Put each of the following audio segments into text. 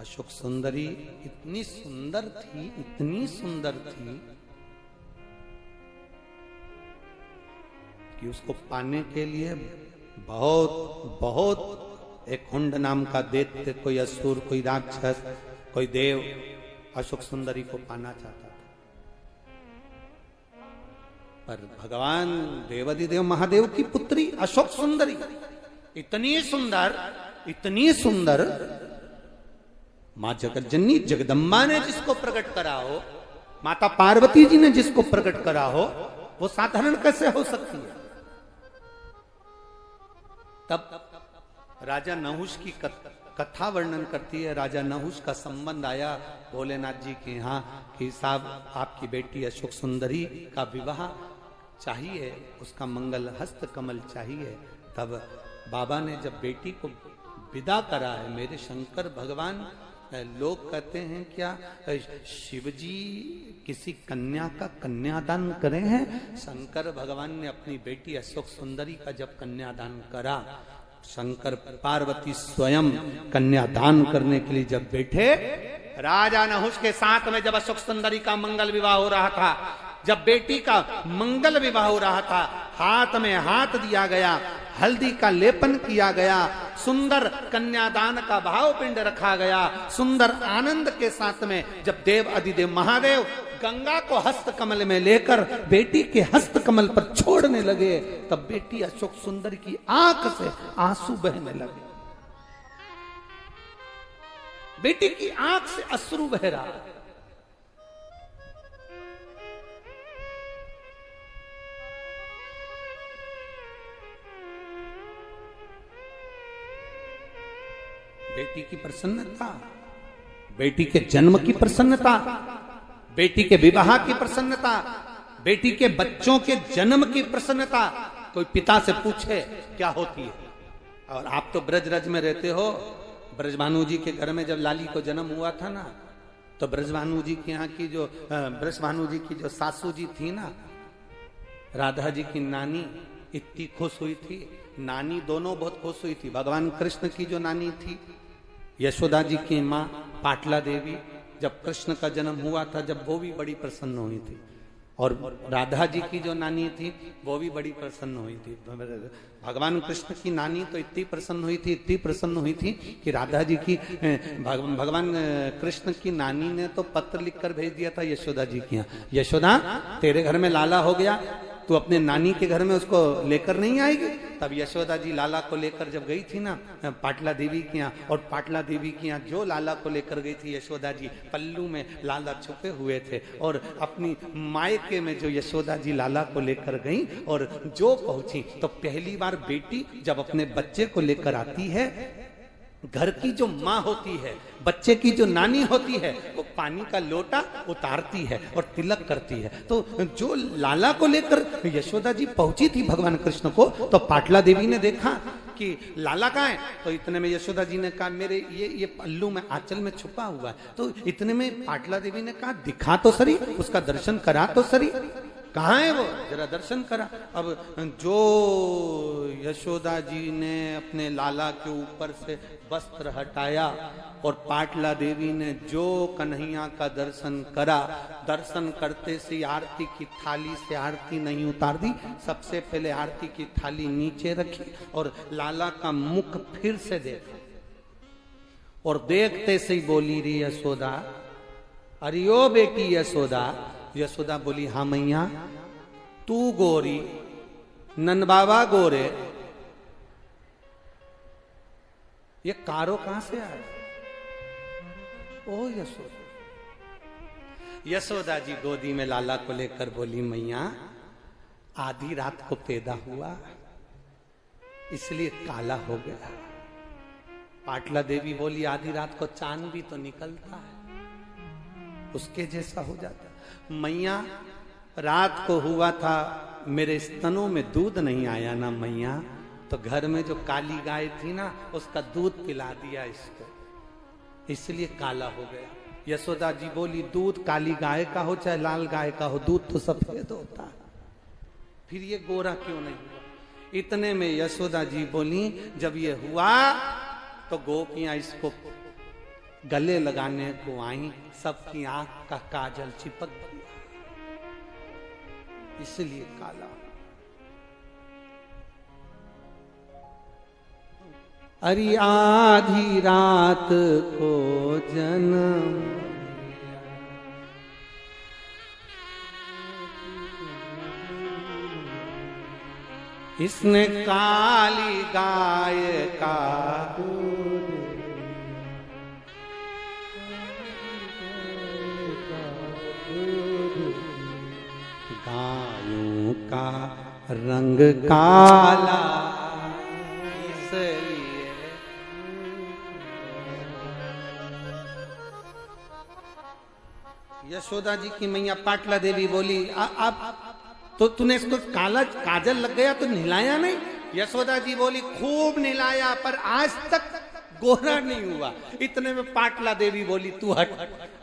अशोक सुंदरी इतनी सुंदर थी, इतनी सुंदर थी कि उसको पाने के लिए बहुत बहुत एक हुंड नाम का दैत्य, कोई असुर, कोई राक्षस, कोई देव अशोक सुंदरी को पाना चाहता था। पर भगवान देवाधिदेव महादेव की पुत्री अशोक सुंदरी इतनी सुंदर, इतनी सुंदर, मां जगतजननी जगदम्बा ने जिसको प्रकट करा हो, माता पार्वती जी ने जिसको प्रकट करा हो, वो साधारण कैसे हो सकती है? तब राजा नहुष की कथा वर्णन करती है। राजा नहुष का संबंध आया भोलेनाथ जी के यहाँ कि साहब आपकी बेटी अशोक सुंदरी का विवाह चाहिए, उसका मंगल हस्त कमल चाहिए। तब बाबा ने जब बेटी को विदा करा है, मेरे शंकर भगवान, लोग कहते हैं क्या शिवजी किसी कन्या का कन्यादान करे हैं? शंकर भगवान ने अपनी बेटी अशोक सुंदरी का जब कन्यादान करा, शंकर पार्वती स्वयं कन्यादान करने के लिए जब बैठे, राजा नहुष के साथ में जब अशोक सुंदरी का मंगल विवाह हो रहा था, जब बेटी का मंगल विवाह हो रहा था, हाथ में हाथ दिया गया, हल्दी का लेपन किया गया, सुंदर कन्यादान का भाव पिंड रखा गया, सुंदर आनंद के साथ में जब देव अधिदेव महादेव गंगा को हस्त कमल में लेकर बेटी के हस्त कमल पर छोड़ने लगे, तब बेटी अशोक सुंदर की आंख से आंसू बहने लगे। बेटी की आंख से अश्रु बह रहा है। बेटी की प्रसन्नता, बेटी के जन्म की प्रसन्नता, बेटी के विवाह की प्रसन्नता, बेटी के बच्चों के जन्म की प्रसन्नता कोई पिता से पूछे क्या होती है। और आप तो ब्रजरज में रहते हो, ब्रजभानु जी के घर में जब लाली को जन्म हुआ था ना, तो ब्रजभानु जी के यहाँ की जो ब्रजभानु जी की जो सासू जी थी ना, राधा जी की नानी, इतनी खुश हुई थी। नानी दोनों बहुत खुश हुई थी। भगवान कृष्ण की जो नानी थी, यशोदा जी की माँ पाटला देवी, जब कृष्ण का जन्म हुआ था, जब वो भी बड़ी प्रसन्न हुई थी। और राधा जी की जो नानी थी, वो भी बड़ी प्रसन्न हुई थी। भगवान कृष्ण की नानी तो इतनी प्रसन्न हुई थी, इतनी प्रसन्न हुई थी कि राधा जी की भगवान कृष्ण की नानी ने तो पत्र लिखकर भेज दिया था यशोदा जी के यहाँ, यशोदा तेरे घर में लाला हो गया, तू अपने नानी के घर में उसको लेकर नहीं आएगी। तब यशोदा जी लाला को लेकर जब गई थी ना पाटला देवी के यहाँ, और पाटला देवी के यहाँ जो लाला को लेकर गई थी यशोदा जी, पल्लू में लाला छुपे हुए थे। और अपनी मायके में जो यशोदा जी लाला को लेकर गई और जो पहुंची, तो पहली बार बेटी जब अपने बच्चे को लेकर आती है, घर की जो माँ होती है, बच्चे की जो नानी होती है, वो पानी का लोटा उतारती है और तिलक करती है। तो जो लाला को लेकर यशोदा जी पहुंची थी भगवान कृष्ण को, तो पाटला देवी ने देखा कि लाला कहाँ है। तो इतने में यशोदा जी ने कहा मेरे ये पल्लू में आंचल में छुपा हुआ है। तो इतने में पाटला देवी ने कहा दिखा तो सरी, उसका दर्शन करा तो सरी, कहाँ है वो, जरा दर्शन करा। अब जो यशोदा जी ने अपने लाला के ऊपर से वस्त्र हटाया और पाटला देवी ने जो कन्हैया का दर्शन करा, दर्शन करते से आरती की थाली से आरती नहीं उतार दी, सबसे पहले आरती की थाली नीचे रखी और लाला का मुख फिर से देखा, और देखते से ही बोली री यशोदा, अरे ओ बेटी यशोदा। यशोदा बोली हाँ मैया, तू गोरी, नन बाबा गोरे, ये कारो कहां से आया? ओ यशोदा। यशोदा जी गोदी में लाला को लेकर बोली मैया, आधी रात को पैदा हुआ इसलिए काला हो गया। पाटला देवी बोली आधी रात को चांद भी तो निकलता है, उसके जैसा हो जाता। मैया रात को हुआ था, मेरे स्तनों में दूध नहीं आया ना मैया, तो घर में जो काली गाय थी ना, उसका दूध पिला दिया इसको, इसलिए काला हो गया। यशोदा जी बोली दूध काली गाय का हो चाहे लाल गाय का हो, दूध तो सफेद होता है, फिर ये गोरा क्यों नहीं हुआ? इतने में यशोदा जी बोली जब ये हुआ तो गोपियां इसको गले लगाने को आई, सबकी आंख का काजल चिपक गया, इसलिए काला। अरे आधी रात को जन्म, इसने काली गाय का गायों का रंग काला, इसलिए यशोदा जी की मैया पाटला देवी बोली, आप तो तूने इसको काला काजल लग गया तो नहलाया नहीं? यशोदा जी बोली, खूब नहलाया पर आज तक गोरा नहीं हुआ। इतने में पाटला देवी बोली, तू हट,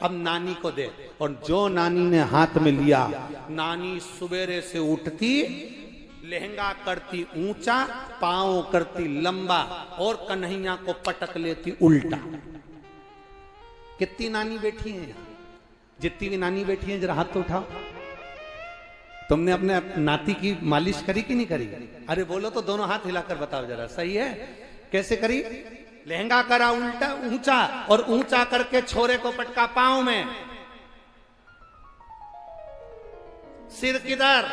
अब नानी को दे। और जो नानी ने हाथ में लिया, नानी सुबेरे से उठती, लहंगा करती ऊंचा, पांव करती लंबा और कन्हैया को पटक लेती उल्टा। कितनी नानी बैठी है यहाँ? जितनी भी नानी बैठी है जरा हाथ तो उठाओ। तुमने अपने नाती की मालिश करी कि नहीं करी? अरे बोलो तो, दोनों हाथ हिलाकर बताओ जरा, सही है? कैसे करी? लहंगा करा उल्टा ऊंचा और ऊंचा करके छोरे को पटका पांव में। सिर किधर?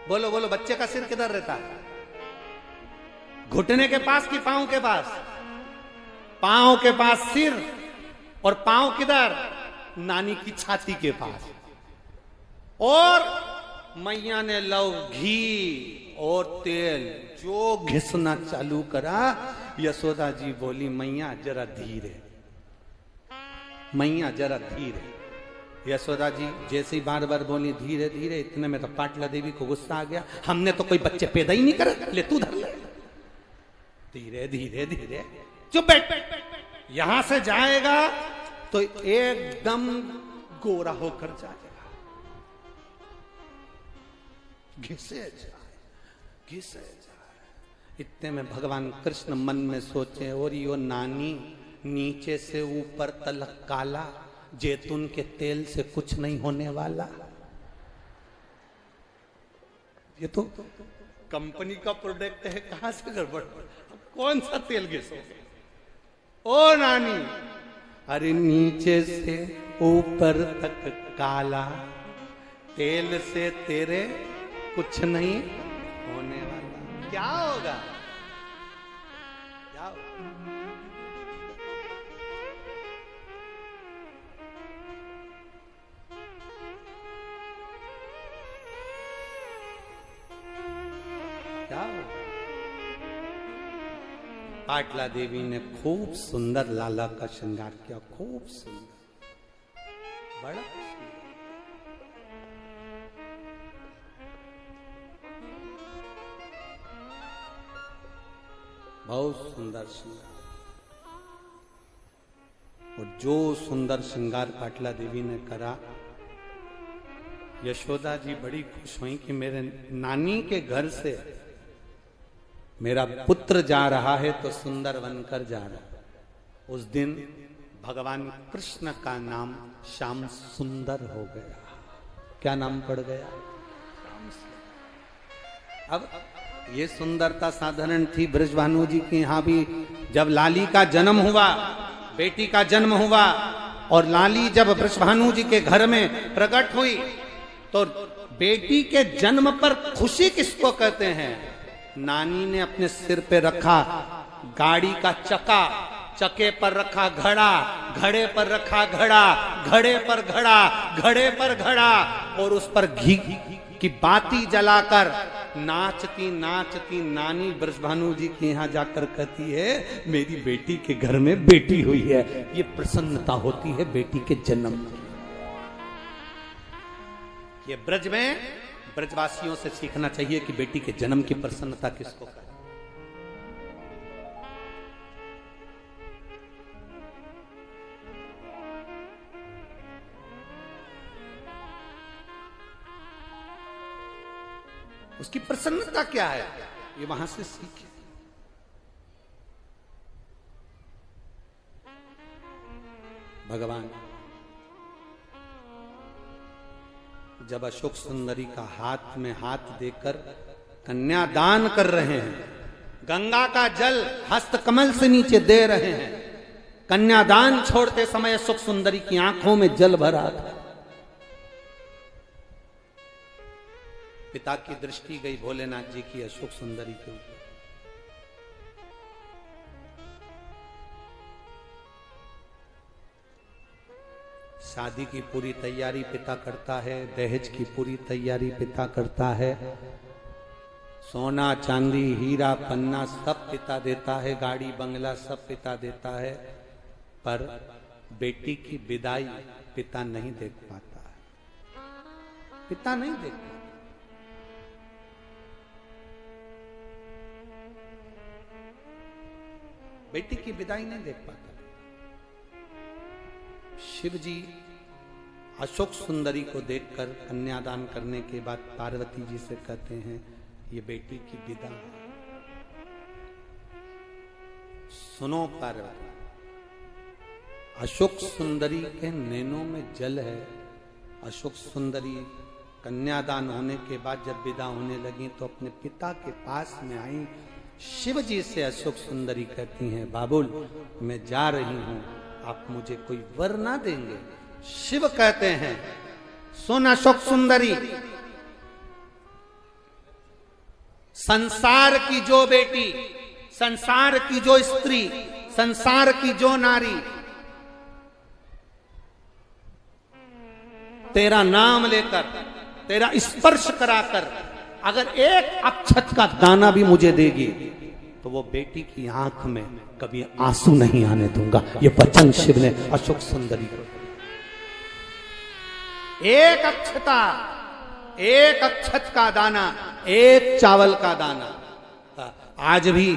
बोलो बोलो, बच्चे का सिर किधर रहता? घुटने के पास कि पांव के पास? पांव के पास सिर, और पांव किधर? नानी की छाती के पास। और मैया ने लव, घी और तेल जो घिसना चालू करा, यशोदा जी बोली, मैया जरा धीरे, मैया जरा धीरे। यशोदा जी जैसे ही बार बार बोली धीरे धीरे, इतने में तो पाटला देवी को गुस्सा आ गया, हमने तो कोई बच्चे पैदा ही नहीं करे, ले तू धर ले। धीरे धीरे धीरे, चुप बैठ, यहां से जाएगा तो एकदम गोरा होकर जाएगा। घिसे जाए, घिसे जाए। इतने में भगवान कृष्ण मन में सोचे, और यो नानी नीचे से ऊपर तलक काला, जैतून के तेल से कुछ नहीं होने वाला। ये तो कंपनी का प्रोडक्ट है, कहां से गड़बड़? कौन सा तेल घिसो? ओ नानी, अरे नीचे से ऊपर तक काला, तेल से तेरे कुछ नहीं होने वाला। क्या होगा? क्या होगा? क्या होगा? पाटला देवी ने खूब सुंदर लाला का श्रृंगार किया, खूब सुंदर, बड़ा बहुत सुंदर श्रृंगार। और जो सुंदर श्रृंगार पाटला देवी ने करा, यशोदा जी बड़ी खुश हुई कि मेरे नानी के घर से मेरा पुत्र जा रहा है तो सुंदर बनकर जा रहा है। उस दिन भगवान कृष्ण का नाम श्याम सुंदर हो गया। क्या नाम पड़ गया? अब ये सुंदरता साधारण थी ब्रजभानु जी के यहाँ भी। जब लाली का जन्म हुआ, बेटी का जन्म हुआ, और लाली जब ब्रजभानु जी के घर में प्रकट हुई, तो बेटी के जन्म पर खुशी किसको कहते हैं? नानी ने अपने सिर पे रखा गाड़ी का चक्का, चक्के पर रखा घड़ा, घड़े पर रखा घड़ा, घड़े पर घड़ा, घड़े पर घड़ा, और उस पर घी की बाती जलाकर नाचती नाचती नानी ब्रजभानु जी के यहाँ जाकर कहती है, मेरी बेटी के घर में बेटी हुई है। ये प्रसन्नता होती है बेटी के जन्म की। ये ब्रज में ब्रजवासियों से सीखना चाहिए कि बेटी के जन्म की प्रसन्नता किसको करें। उसकी प्रसन्नता क्या है, ये वहां से सीखे। भगवान जब अशोक सुंदरी का हाथ में हाथ देकर कन्यादान कर रहे हैं, गंगा का जल हस्त कमल से नीचे दे रहे हैं, कन्यादान छोड़ते समय अशोक सुंदरी की आंखों में जल भरा था। पिता की दृष्टि गई भोलेनाथ जी की अशोक सुंदरी के ऊपर। शादी की पूरी तैयारी पिता करता है, दहेज की पूरी तैयारी पिता करता है, सोना चांदी हीरा पन्ना सब पिता देता है, गाड़ी बंगला सब पिता देता है, पर बेटी की विदाई पिता नहीं देख पाता है, पिता नहीं देख पाता। बेटी की विदाई नहीं देख पाता। शिव जी अशोक सुंदरी को देखकर कन्यादान करने के बाद पार्वती जी से कहते हैं, ये बेटी की विदा है। सुनो पार्वती, अशोक सुंदरी के नैनों में जल है। अशोक सुंदरी कन्यादान होने के बाद जब विदा होने लगी तो अपने पिता के पास में आई। शिव जी से अशोक सुंदरी कहती हैं, बाबुल मैं जा रही हूं, आप मुझे कोई वर ना देंगे? शिव कहते हैं, सुन अशोक सुंदरी, संसार की जो बेटी, संसार की जो स्त्री, संसार की जो नारी तेरा नाम लेकर, तेरा स्पर्श कराकर अगर एक अक्षत का दाना भी मुझे देगी तो वो बेटी की आंख में कभी आंसू नहीं आने दूंगा। ये वचन शिव ने अशोक सुंदरी को। एक अक्षता, एक अक्षत का दाना, एक चावल का दाना। आज भी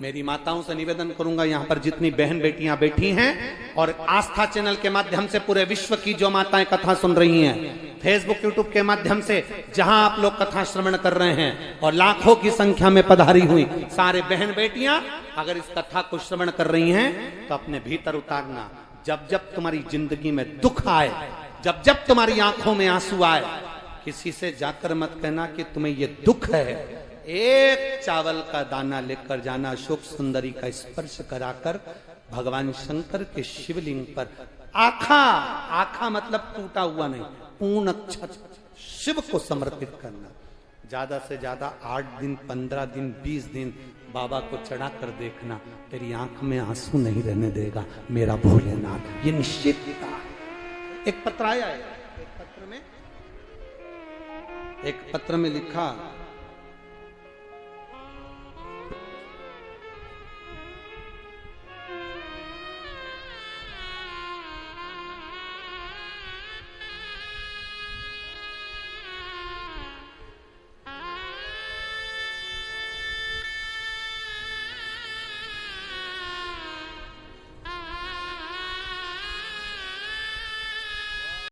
मेरी माताओं से निवेदन करूंगा, यहां पर जितनी बहन बेटियां बैठी हैं और आस्था चैनल के माध्यम से पूरे विश्व की जो माताएं कथा सुन रही हैं, फेसबुक यूट्यूब के माध्यम से जहां आप लोग कथा श्रवण कर रहे हैं और लाखों की संख्या में पधारी हुई सारे बहन बेटियां अगर इस कथा को श्रवण कर रही हैं तो अपने भीतर उतारना, जब जब तुम्हारी जिंदगी में दुख आए, जब जब तुम्हारी आंखों में आंसू आए, किसी से जाकर मत कहना कि तुम्हें ये दुख है। एक चावल का दाना लेकर जाना, अशोक सुंदरी का स्पर्श कराकर भगवान शंकर के शिवलिंग पर आखा, आखा मतलब टूटा हुआ नहीं, पूर्ण अक्षत शिव को समर्पित करना। ज्यादा से ज्यादा 8 दिन, 15 दिन, 20 दिन बाबा को चढ़ा कर देखना, तेरी आंख में आंसू नहीं रहने देगा मेरा भोलेनाथ, ये निश्चित था। एक पत्र आया है, एक पत्र में लिखा,